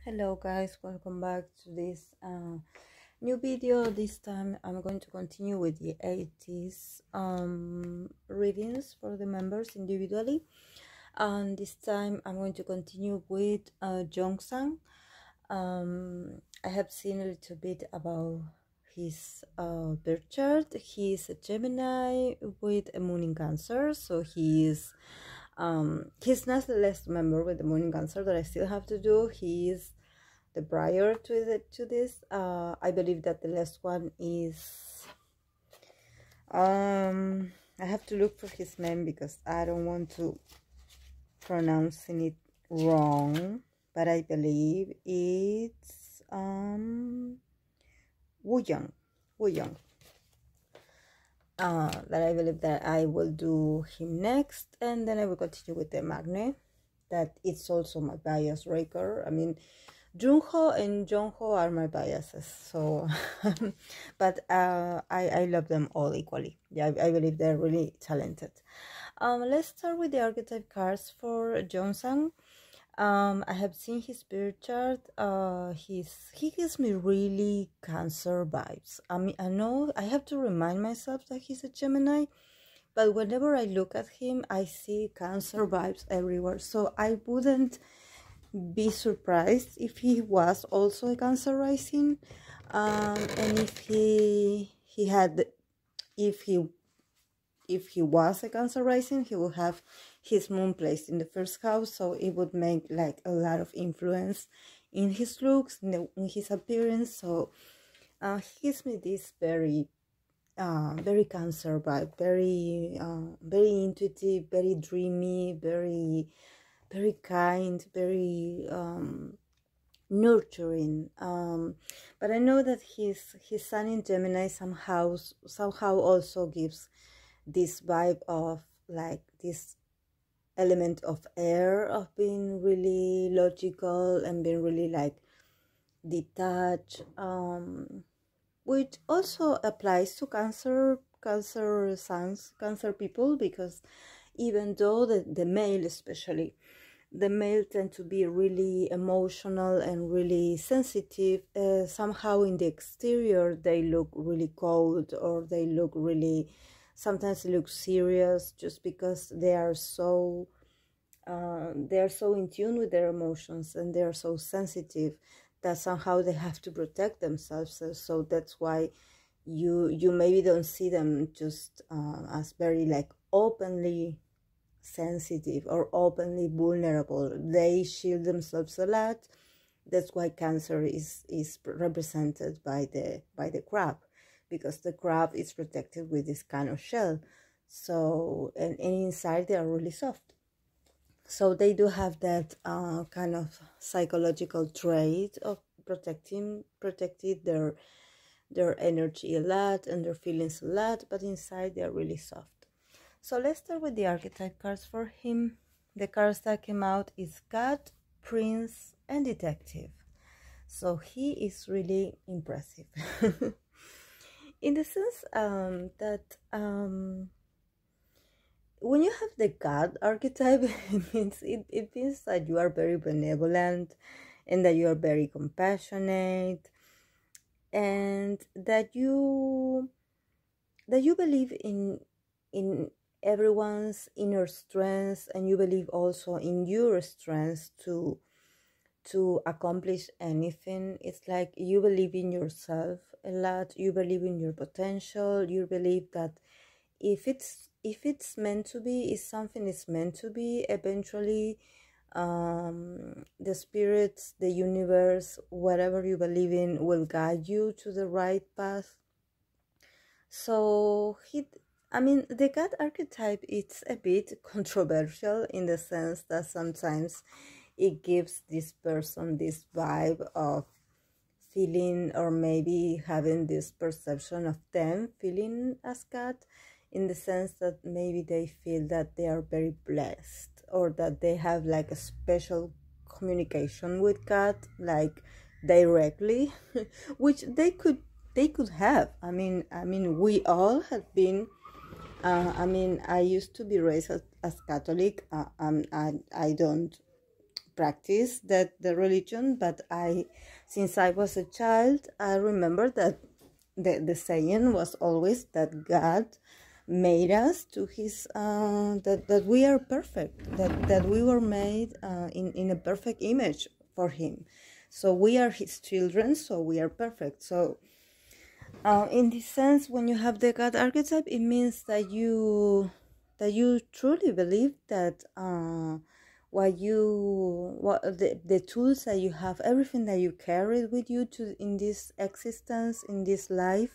Hello guys, welcome back to this new video. This time I'm going to continue with the Ateez readings for the members individually, and this time I'm going to continue with Yeosang. I have seen a little bit about his birth chart. He is a Gemini with a moon in Cancer, so he's not the last member with the moon in Cancer that I still have to do. He is the prior to this. I believe that the last one is I have to look for his name because I don't want to pronouncing it wrong, but I believe it's Woo Young. That I believe that I will do him next, and then I will continue with the Magne. That it's also my bias breaker. I mean, Junho and Jongho are my biases, so but I love them all equally. Yeah, I believe they're really talented. Let's start with the archetype cards for Yeosang. I have seen his birth chart. He gives me really Cancer vibes. I mean, I know I have to remind myself that he's a Gemini, but whenever I look at him, I see Cancer vibes everywhere. So I wouldn't be surprised if he was also a Cancer rising, and if he was a Cancer rising, he would have his moon placed in the first house, so it would make like a lot of influence in his looks, in his appearance. So he gives me this very Cancer vibe, very intuitive, very dreamy, very kind, very nurturing. But I know that his sun in Gemini somehow also gives this vibe of like this element of air, of being really logical and being really like detached, which also applies to Cancer sons, Cancer people, because even though the male, especially the male, tend to be really emotional and really sensitive, somehow in the exterior they look really cold, or they look really, sometimes they look serious, just because they are so in tune with their emotions, and they are so sensitive that somehow they have to protect themselves. So that's why you maybe don't see them just as very like openly sensitive or openly vulnerable. They shield themselves a lot. That's why Cancer is represented by the crab, because the crab is protected with this kind of shell. So and inside they are really soft. So they do have that kind of psychological trait of protecting their energy a lot and their feelings a lot, but inside they are really soft. So let's start with the archetype cards for him. The cards that came out is God, Prince, and Detective. So he is really impressive. In the sense that when you have the God archetype, it means that you are very benevolent, and that you are very compassionate, and that you believe in everyone's inner strength, and you believe also in your strength to accomplish anything. It's like you believe in yourself a lot, you believe in your potential, you believe that if it's meant to be, if something is meant to be, eventually the spirits, the universe, whatever you believe in, will guide you to the right path. So the God archetype, it's a bit controversial in the sense that sometimes it gives this person this vibe of feeling, or maybe having this perception of them feeling as God, in the sense that maybe they feel that they are very blessed, or that they have like a special communication with God, like directly, which they could have. I mean we all have been I used to be raised as Catholic. I don't practice the religion, but since I was a child, I remember that the saying was always that God made us to his that we are perfect, that we were made in a perfect image for him, so we are his children, so we are perfect. So in this sense, when you have the God archetype, it means that you truly believe that the tools that you have, everything that you carry with you to in this existence, in this life,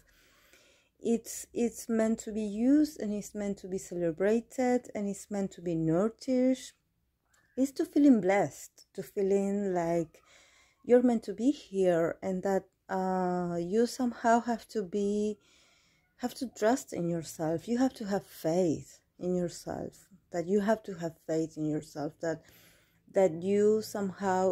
it's meant to be used, and it's meant to be celebrated, and it's meant to be nurtured. It's to feeling blessed, to feeling like you're meant to be here, and that you somehow have to trust in yourself. You have to have faith in yourself, that you have to have faith in yourself, that you somehow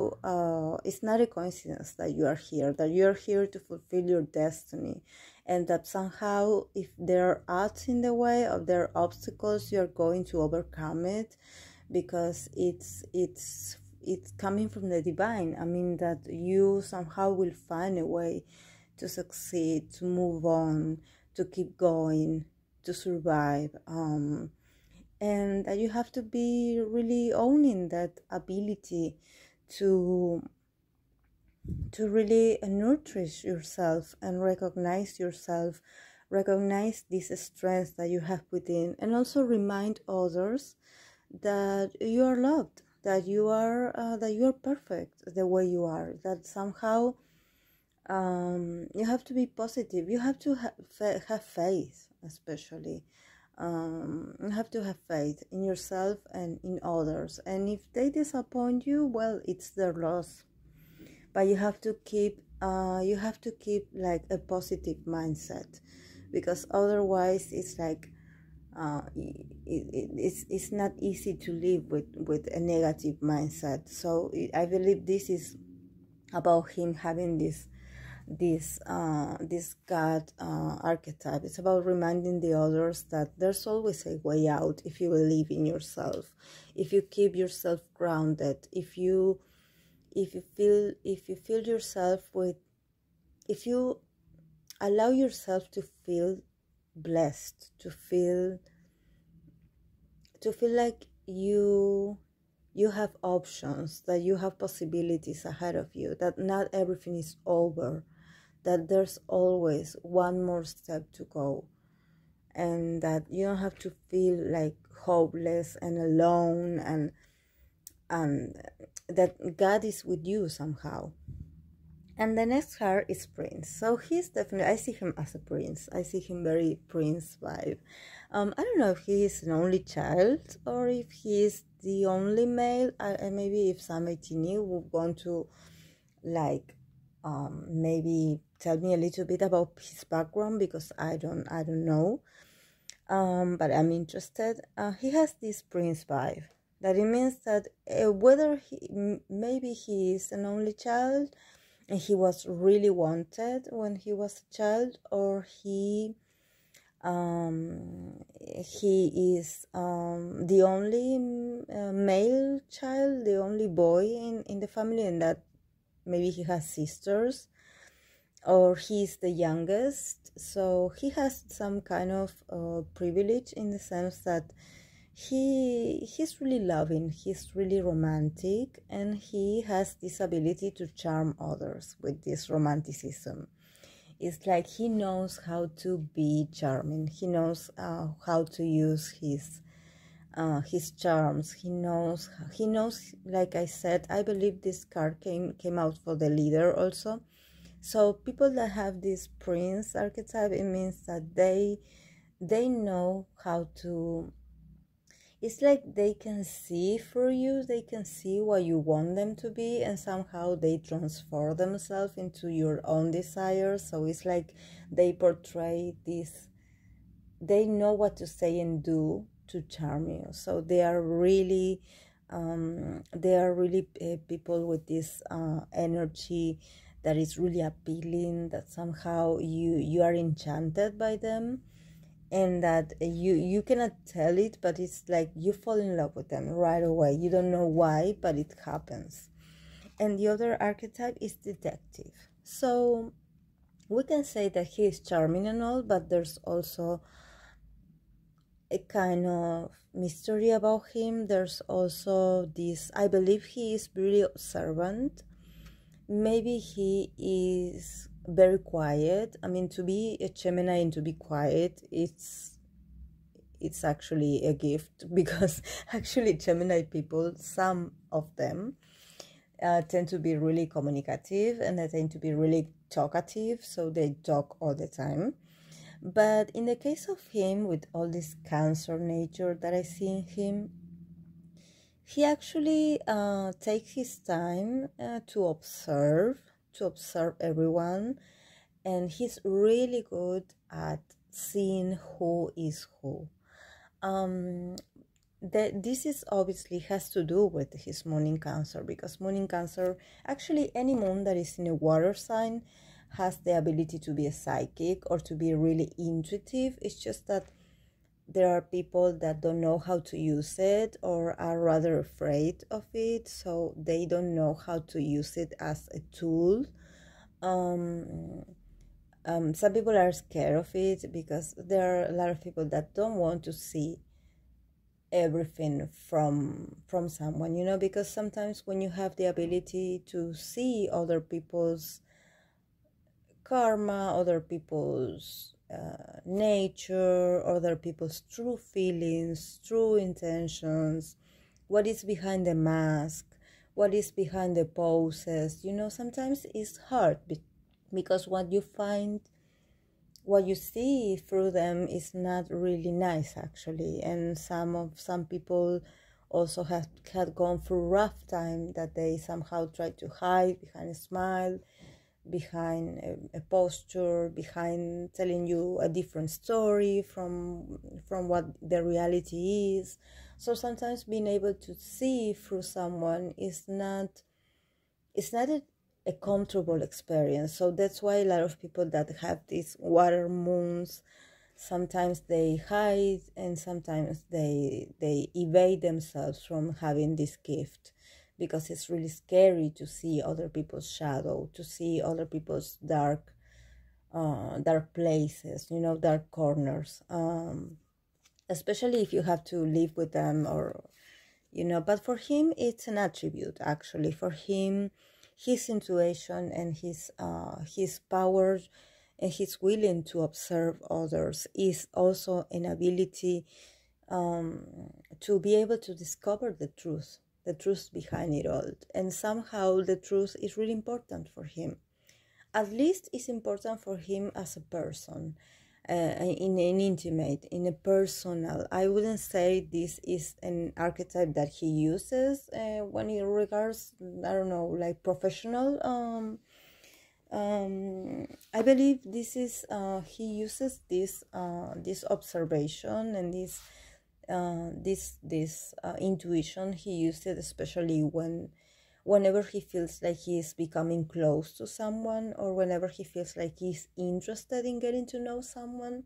it's not a coincidence that you are here, that you're here to fulfill your destiny, and that somehow if there are odds in the way, or there are obstacles, you're going to overcome it, because it's coming from the divine. I mean, that you somehow will find a way to succeed, to move on, to keep going, to survive, and that you have to be really owning that ability to really nurture yourself and recognize yourself, recognize this strength that you have within, and also remind others that you are loved, that you are perfect the way you are, that somehow you have to be positive, you have to have faith, especially you have to have faith in yourself and in others, and if they disappoint you, well, it's their loss, but you have to keep like a positive mindset, because otherwise it's like it's not easy to live with a negative mindset. So I believe this is about him having this God archetype. It's about reminding the others that there's always a way out if you believe in yourself, if you keep yourself grounded, if you feel yourself with, if you allow yourself to feel blessed, to feel like you have options, that you have possibilities ahead of you, that not everything is over, that there's always one more step to go, and that you don't have to feel like hopeless and alone, and that God is with you somehow. And the next card is Prince. So he's definitely, I see him as a prince. I see him very prince vibe. I don't know if he is an only child or if he is the only male. Maybe if Sametini would want to, like, maybe tell me a little bit about his background, because I don't know. But I'm interested. He has this prince vibe. That it means that whether maybe he is an only child, and he was really wanted when he was a child, or he is the only male child, the only boy in the family, and that maybe he has sisters, or he's the youngest, so he has some kind of privilege, in the sense that he's really loving, he's really romantic, and he has this ability to charm others with this romanticism. It's like he knows how to be charming, he knows how to use his charms, he knows, like I said, I believe this card came out for the leader also. So people that have this prince archetype, it means that they know how to, it's like they can see through you, they can see what you want them to be, and somehow they transform themselves into your own desires. So it's like they portray this, they know what to say and do to charm you. So they are really people with this energy that is really appealing, that somehow you are enchanted by them. and that you cannot tell it, but it's like you fall in love with them right away. You don't know why, but it happens. And the other archetype is detective. So we can say that he is charming and all, but there's also a kind of mystery about him. There's also this, I believe he is really observant. Maybe he is very quiet. I mean, to be a Gemini and to be quiet, it's actually a gift, because actually Gemini people, some of them tend to be really communicative, and they tend to be really talkative, so they talk all the time. But in the case of him, with all this Cancer nature that I see in him, he actually takes his time to observe everyone, and he's really good at seeing who is who. This is obviously has to do with his moon in Cancer, because moon in Cancer, actually any moon that is in a water sign has the ability to be a psychic or to be really intuitive. It's just that there are people that don't know how to use it or are rather afraid of it, so they don't know how to use it as a tool. Some people are scared of it because there are a lot of people that don't want to see everything from someone, because sometimes when you have the ability to see other people's karma, other people's nature, other people's true feelings, true intentions, what is behind the mask, what is behind the poses, sometimes it's hard because what you find, what you see through them is not really nice, actually. And some people also had gone through rough time that they somehow tried to hide behind a smile, behind a posture, behind telling you a different story from what the reality is. So sometimes being able to see through someone is not, it's not a comfortable experience. So that's why a lot of people that have these water moons, sometimes they hide, and sometimes they evade themselves from having this gift, because it's really scary to see other people's shadow, to see other people's dark places, dark corners, especially if you have to live with them, or but for him it's an attribute. Actually, for him, his intuition and his power and his willing to observe others is also an ability to be able to discover the truth behind it all. And somehow the truth is really important for him. At least it's important for him as a person, in an intimate, in a personal. I wouldn't say this is an archetype that he uses when he regards, I don't know, like professional. I believe this is he uses this observation and this intuition. He used it especially whenever he feels like he's becoming close to someone, or whenever he feels like he's interested in getting to know someone.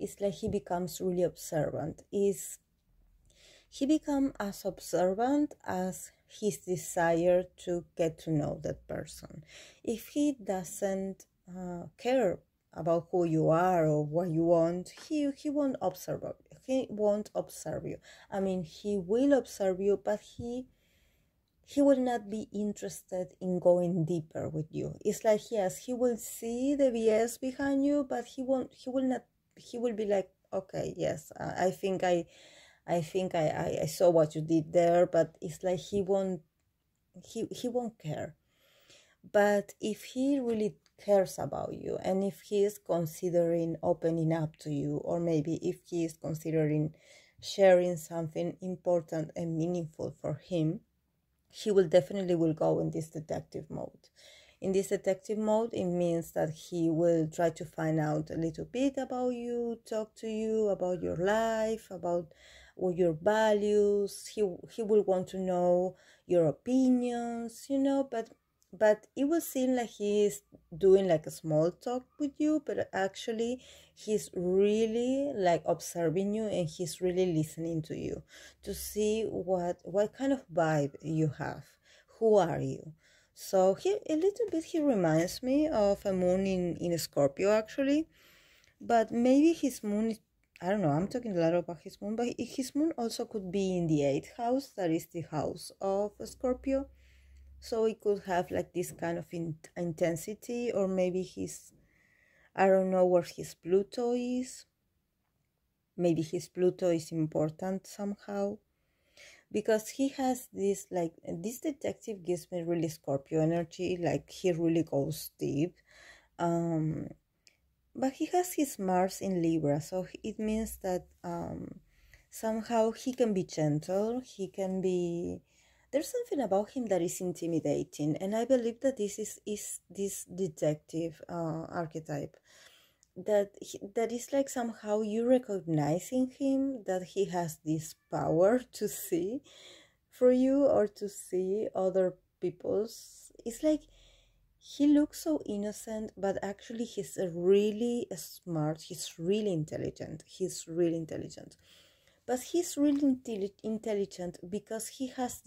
It's like he becomes really observant. He becomes as observant as his desire to get to know that person. If he doesn't care about who you are or what you want, he won't observe. He won't observe you. I mean, he will observe you, but he will not be interested in going deeper with you. It's like, yes, he will see the BS behind you, but he will not, he will be like, okay, yes, I think I saw what you did there, but it's like he won't care. But if he really cares about you, and if he is considering opening up to you, or maybe if he is considering sharing something important and meaningful for him, he will definitely go in this detective mode. In this detective mode, it means that he will try to find out a little bit about you, talk to you about your life, about your values. He will want to know your opinions, but but it will seem like he's doing like a small talk with you, but actually he's really like observing you, and he's really listening to you to see what kind of vibe you have, who are you. So he a little bit he reminds me of a moon in Scorpio actually, but maybe his moon is, I don't know, I'm talking a lot about his moon, but his moon also could be in the eighth house, that is the house of Scorpio. So it could have like this kind of intensity, or maybe his, I don't know where his Pluto is. Maybe his Pluto is important somehow, because he has this like, this detective gives me really Scorpio energy, like he really goes deep. Um, but he has his Mars in Libra, so it means that somehow he can be gentle, he can be, there's something about him that is intimidating, and I believe that is this detective archetype, that is like somehow you recognizing him, that he has this power to see for you or to see other people's. It's like he looks so innocent, but actually he's a really smart, he's really intelligent, but he's really intelligent because he has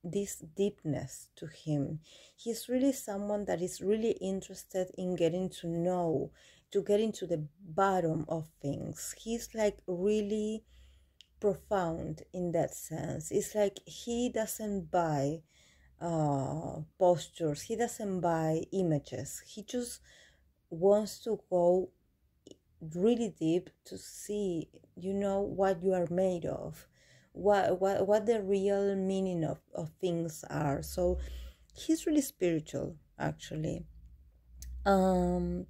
this deepness to him. He's really someone that is really interested in getting to know, to get into the bottom of things. He's like really profound in that sense. It's like he doesn't buy postures, he doesn't buy images, he just wants to go really deep to see, what you are made of, what the real meaning of things are. So he's really spiritual actually. um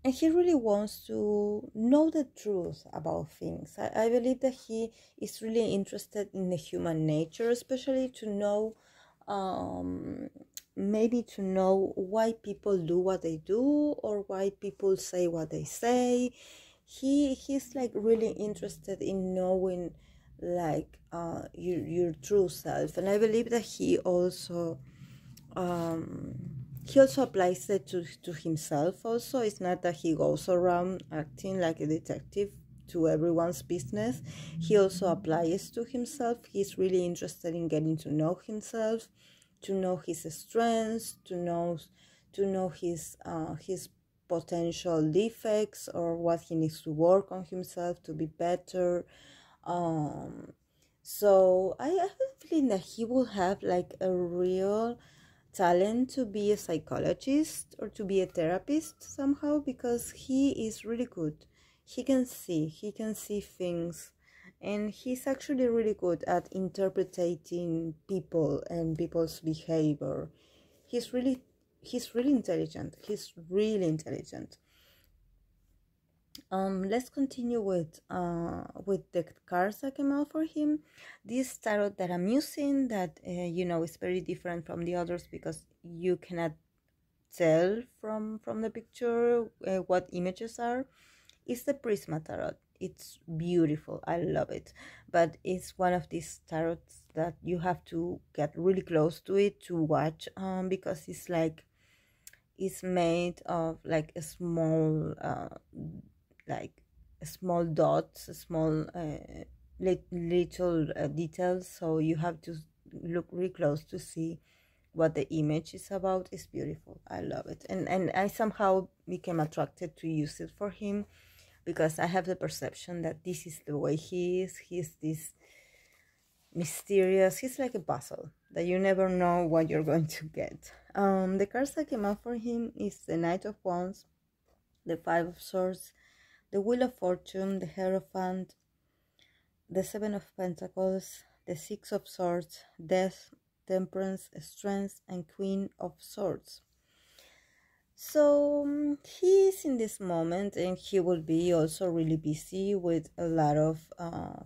and he really wants to know the truth about things. I believe that he is really interested in the human nature, especially to know, um, maybe to know why people do what they do, or why people say what they say. He's like really interested in knowing like your true self, and I believe that um he also applies it to himself also. It's not that he goes around acting like a detective to everyone's business. He also applies to himself. He's really interested in getting to know himself, to know his strengths, to know his potential defects, or what he needs to work on himself to be better. um so I have a feeling that he will have like a real talent to be a psychologist or to be a therapist somehow, because he is really good. He can see things, and he's actually really good at interpreting people and people's behavior. He's really intelligent. Let's continue with the cards that came out for him. This tarot that I'm using, that is very different from the others, because you cannot tell from the picture what images are. It's the Prisma tarot. It's beautiful. I love it, but it's one of these tarots that you have to get really close to it to watch, because it's made of like a small like small dots, small little details, so you have to look really close to see what the image is about. Is beautiful. I love it, and I somehow became attracted to use it for him, because I have the perception that this is the way he is. He's this mysterious, he's like a puzzle that you never know what you're going to get. The cards that came out for him is the Knight of Wands, the Five of Swords, the Wheel of Fortune, the Hierophant, the Seven of Pentacles, the Six of Swords, Death, Temperance, Strength, and Queen of Swords. So he is in this moment, and he will be also really busy with a lot of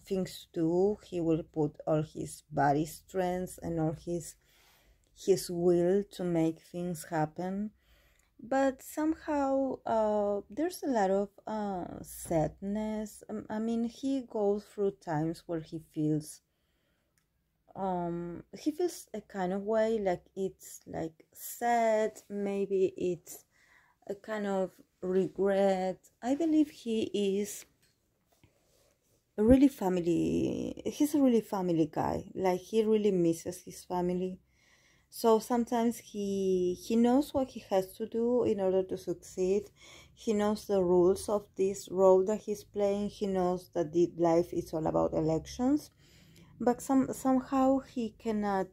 things to do. He will put all his body strength and all his will to make things happen. But somehow there's a lot of sadness. I mean, he goes through times where he feels he feels a kind of way, like it's like sad, maybe it's a kind of regret. I believe he's a really family guy, like he really misses his family. So sometimes he knows what he has to do in order to succeed. He knows the rules of this role that he's playing. He knows that the life is all about elections, but somehow he cannot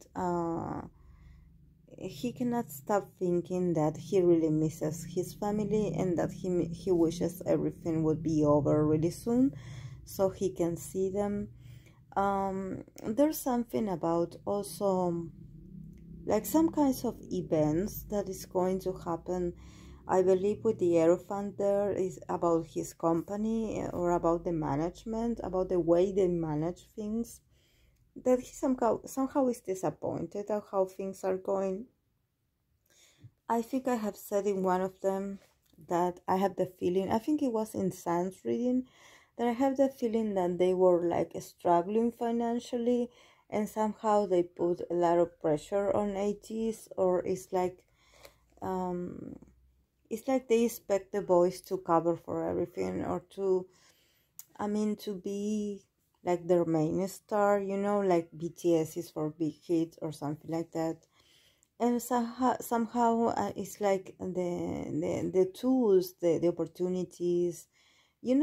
stop thinking that he really misses his family, and that he wishes everything would be over really soon so he can see them. There's something about also like some kinds of events that is going to happen. I believe with the Aerophant there is about his company, or about the management, about the way they manage things, that he somehow is disappointed at how things are going. I think I have said in one of them that I have the feeling, I think it was in Sans reading, that I have the feeling that they were like struggling financially, and somehow they put a lot of pressure on Ateez, or um it's like they expect the boys to cover for everything, or to be like their main star, like BTS is for big hits or something like that. And somehow it's like the tools, the opportunities, the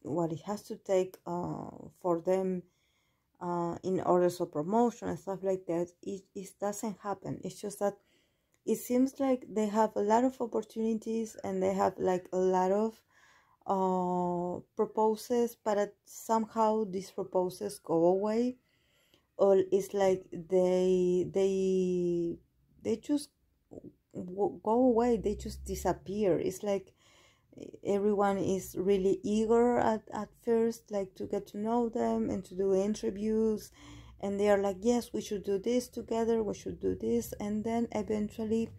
what it has to take for them in orders of promotion and stuff like that. It doesn't happen. It's just that it seems like they have a lot of opportunities, and they have like a lot of proposals, but somehow these proposals go away, or it's like they just go away, they just disappear. It's like everyone is really eager at first, like to get to know them and to do interviews, and they are like, yes, we should do this together, we should do this, and then eventually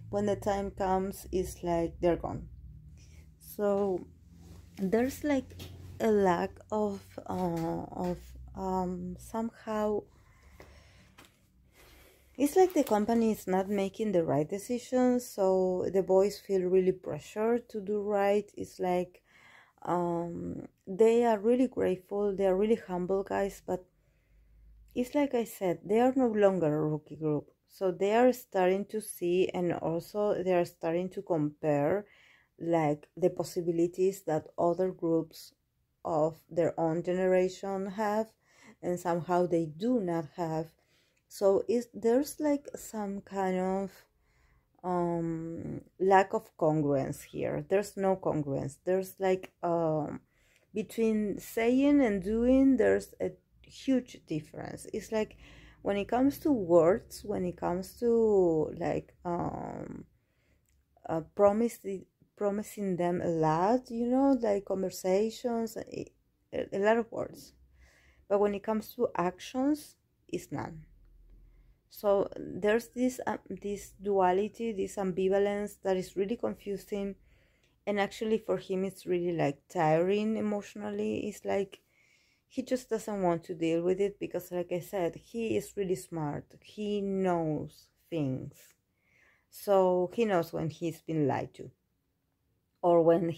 when the time comes, it's like they're gone. So there's like a lack of somehow, it's like the company is not making the right decisions, so the boys feel really pressured to do right. It's like they are really grateful, they are really humble guys, but it's like I said, they are no longer a rookie group. So they are starting to see, and also they are starting to compare like the possibilities that other groups of their own generation have, and somehow they do not have. So there's like some kind of lack of congruence here. There's no congruence. There's like between saying and doing, there's a huge difference. It's like when it comes to words, when it comes to like promising them a lot, like conversations, a lot of words, but when it comes to actions, it's none. So there's this duality, this ambivalence that is really confusing, and actually for him it's really like tiring emotionally. It's like he just doesn't want to deal with it, because like I said, he is really smart, he knows things. So he knows when he's been lied to, or when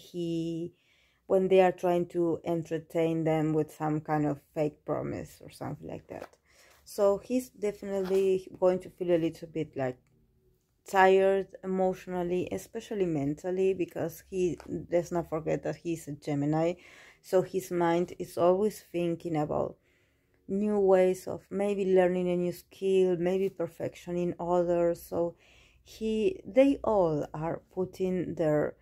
they are trying to entertain them with some kind of fake promise or something like that. So he's definitely going to feel a little bit like tired emotionally, especially mentally, because let's not forget that he's a Gemini, so his mind is always thinking about new ways of maybe learning a new skill, maybe perfection in others. So they all are putting their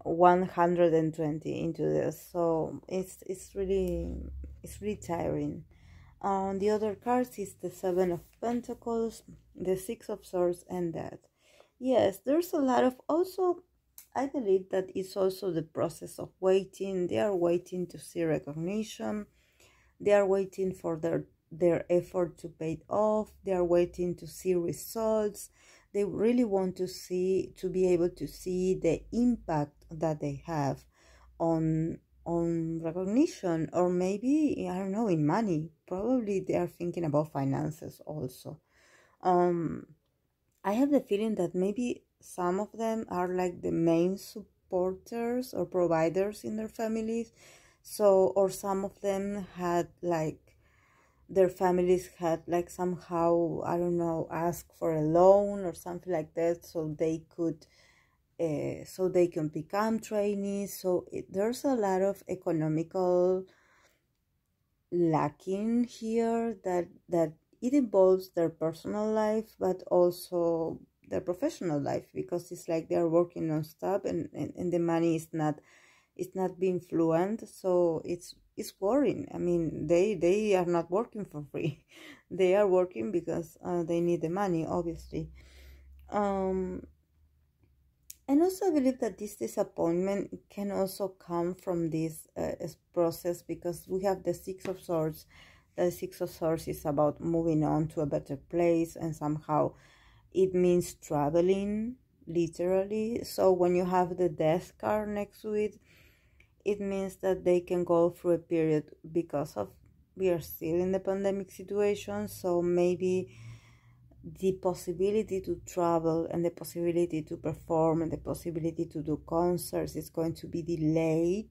120 into this, so it's really tiring. On the other cards is the Seven of Pentacles, the Six of Swords, and that. Yes, there's a lot of, also I believe that it's also the process of waiting. They are waiting to see recognition, they are waiting for their effort to pay off, they are waiting to see results. They really want to be able to see the impact that they have on on recognition, or maybe, I don't know, in money. Probably they are thinking about finances also. I have the feeling that maybe some of them are like the main supporters or providers in their families. So, or some of them had like, their families had like somehow, I don't know, asked for a loan or something like that, so they could so they can become trainees. So there's a lot of economical lacking here, that it involves their personal life but also their professional life, because it's like they're working non-stop, and the money is not, it's not being fluent. So it's worrying. I mean, they are not working for free. They are working because they need the money, obviously. um and also, I believe that this disappointment can also come from this process, because we have the Six of Swords. The Six of Swords is about moving on to a better place, and somehow it means traveling, literally. So when you have the Death card next to it, it means that they can go through a period, because of, we are still in the pandemic situation, so maybe the possibility to travel and the possibility to perform and the possibility to do concerts is going to be delayed.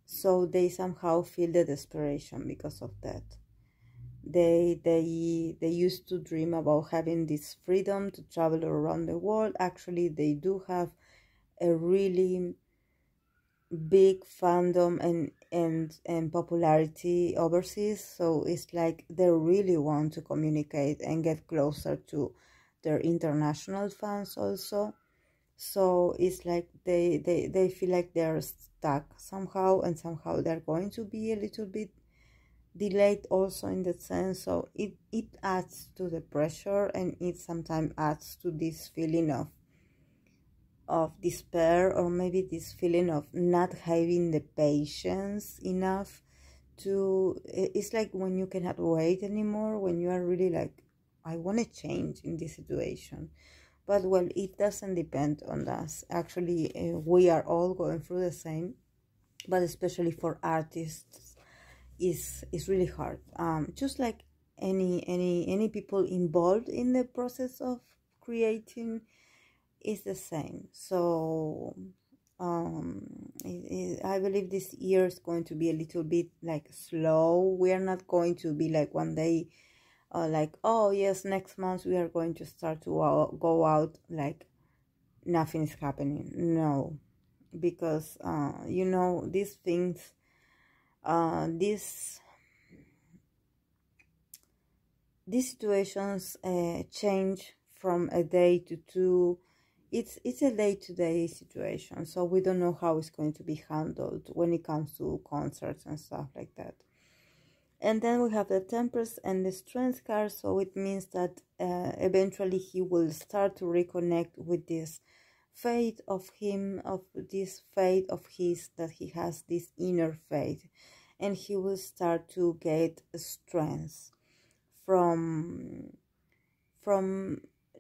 So they somehow feel the desperation because of that. They used to dream about having this freedom to travel around the world. Actually, they do have a really big fandom and popularity overseas, so it's like they really want to communicate and get closer to their international fans also. So it's like they feel like they're stuck somehow, and somehow they're going to be a little bit delayed also in that sense. So it adds to the pressure, and it sometimes adds to this feeling of despair, or maybe this feeling of not having the patience enough to, it's like when you cannot wait anymore, when you are really like, I want to change in this situation. But well, it doesn't depend on us. Actually, we are all going through the same, but especially for artists is really hard. Just like any people involved in the process of creating, is the same. So I believe this year is going to be a little bit like slow. We are not going to be like one day like, oh yes, next month we are going to start to go out like nothing is happening. No, because you know, these things, these situations change from a day to two. It's a day-to-day situation, so we don't know how it's going to be handled when it comes to concerts and stuff like that. And then we have the Temperance and the Strength card, so it means that eventually he will start to reconnect with this faith of him, of this faith of his, that he has this inner faith, and he will start to get strength from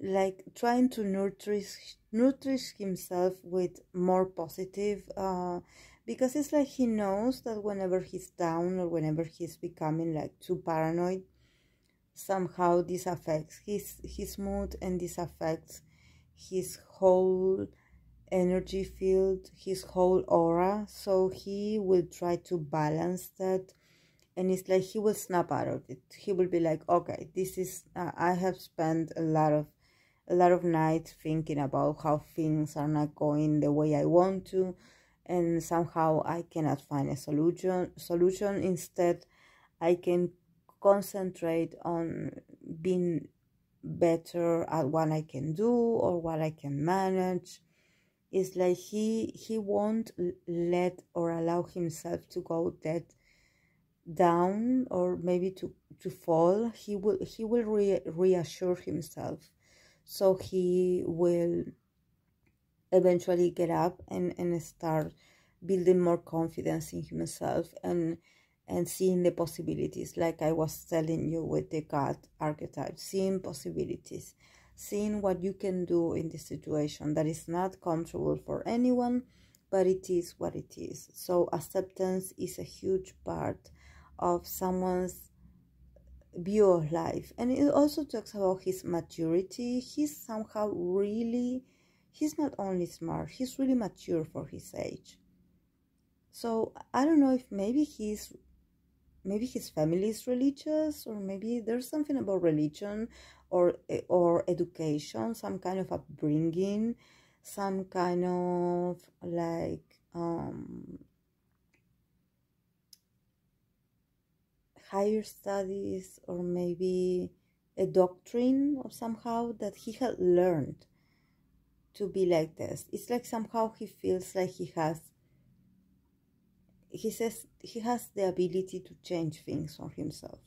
like trying to nourish himself with more positive, because it's like he knows that whenever he's down, or whenever he's becoming like too paranoid, somehow this affects his mood, and this affects his whole energy field, his whole aura. So he will try to balance that, and it's like he will snap out of it. He will be like, okay, this is I have spent a lot of nights thinking about how things are not going the way I want to, and somehow I cannot find a solution. Instead, I can concentrate on being better at what I can do or what I can manage. It's like he won't let or allow himself to go that down, or maybe to fall. He will reassure himself, so he will eventually get up and start building more confidence in himself, and seeing the possibilities, like I was telling you with the God archetype, seeing possibilities, seeing what you can do in this situation that is not comfortable for anyone, but it is what it is. So acceptance is a huge part of someone's view of life. And it also talks about his maturity. He's somehow really, he's not only smart, he's really mature for his age. So I don't know if maybe his family is religious, or maybe there's something about religion or education, some kind of upbringing, some kind of like higher studies, or maybe a doctrine or somehow that he had learned to be like this. It's like somehow he feels like he says he has the ability to change things for himself.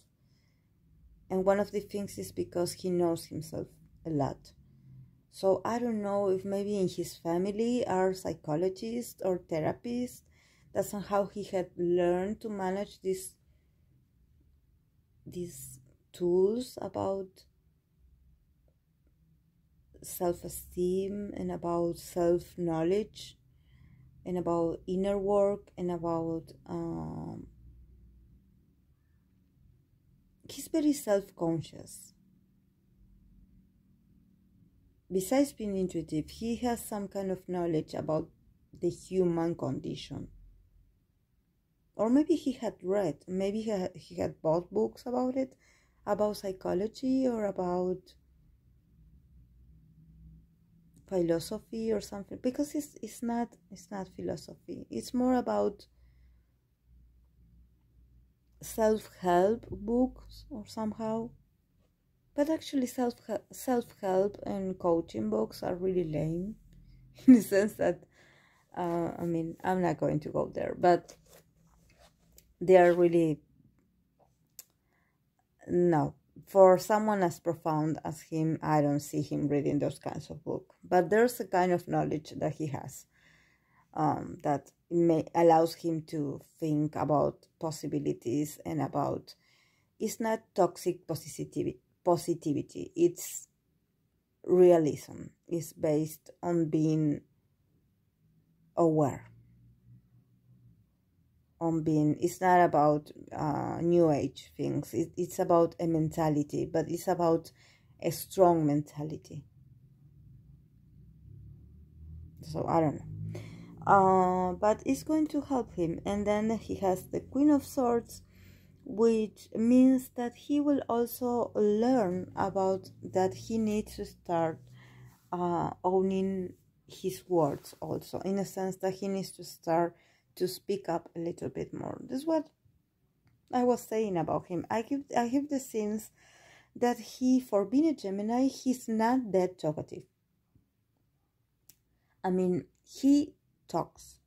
And one of the things is because he knows himself a lot. So I don't know if maybe in his family are psychologists or therapists, that somehow he had learned to manage these tools about self-esteem and about self-knowledge and about inner work and about he's very self-conscious. Besides being intuitive, he has some kind of knowledge about the human condition. Or maybe he had read, maybe he had bought books about it, about psychology or about philosophy or something, because it's not philosophy. It's more about self-help books or somehow. But actually self-help and coaching books are really lame in the sense that I mean, I'm not going to go there, but they are really, no, for someone as profound as him, I don't see him reading those kinds of books. But there's a kind of knowledge that he has that allows him to think about possibilities and about, it's not toxic positivity, it's realism. It's based on being aware, on being, it's not about new age things, it's about a mentality, but it's about a strong mentality. So I don't know, but it's going to help him. And then he has the Queen of Swords, which means that he will also learn about that he needs to start owning his words also, in a sense that he needs to start to speak up a little bit more. This is what I was saying about him. I give the sense that he, for being a Gemini, he's not that talkative. I mean, he talks,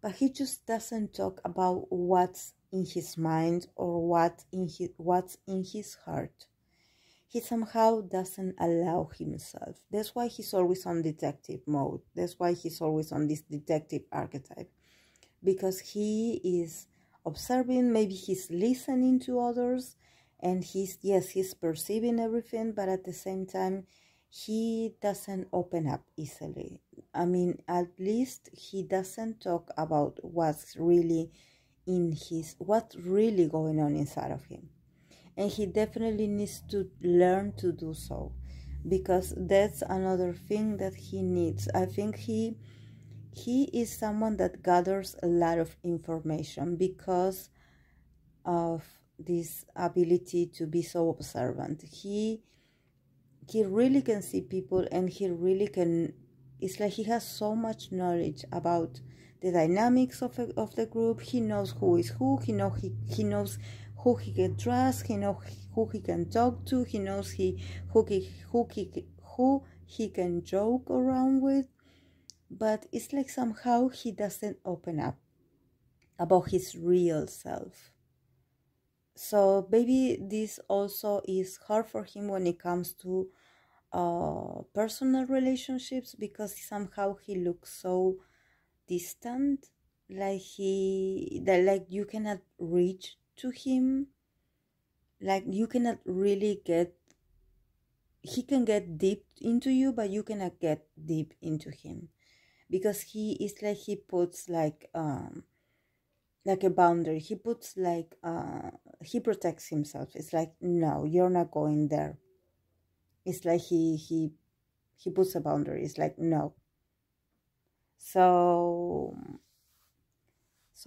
but he just doesn't talk about what's in his mind or what's in his heart. He somehow doesn't allow himself. That's why he's always on detective mode. That's why he's always on this detective archetype. Because he is observing, maybe he's listening to others, and he's perceiving everything, but at the same time, he doesn't open up easily. I mean, at least he doesn't talk about what's really going on inside of him. And he definitely needs to learn to do so, because that's another thing that he needs. I think he is someone that gathers a lot of information because of this ability to be so observant. He really can see people, and he really can, it's like he has so much knowledge about the dynamics of the group. He knows who is who. He knows who he can trust. He knows who he can talk to. He knows who he can joke around with. But it's like somehow he doesn't open up about his real self. So maybe this also is hard for him when it comes to personal relationships, because somehow he looks so distant, like you cannot reach to him, like you cannot really he can get deep into you, but you cannot get deep into him. because he is like, he puts like a boundary. He puts like he protects himself. It's like, no, you're not going there. It's like he puts a boundary. It's like, no. So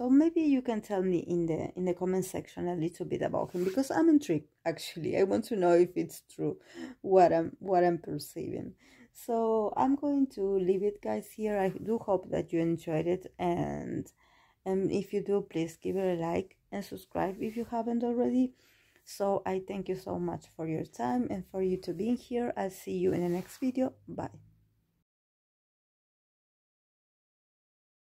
maybe you can tell me in the comment section a little bit about him, because I'm intrigued. Actually, I want to know if it's true what I'm perceiving. So I'm going to leave it, guys, here. I do hope that you enjoyed it, and if you do, please give it a like and subscribe if you haven't already. So I thank you so much for your time and for you to being here. I'll see you in the next video. Bye.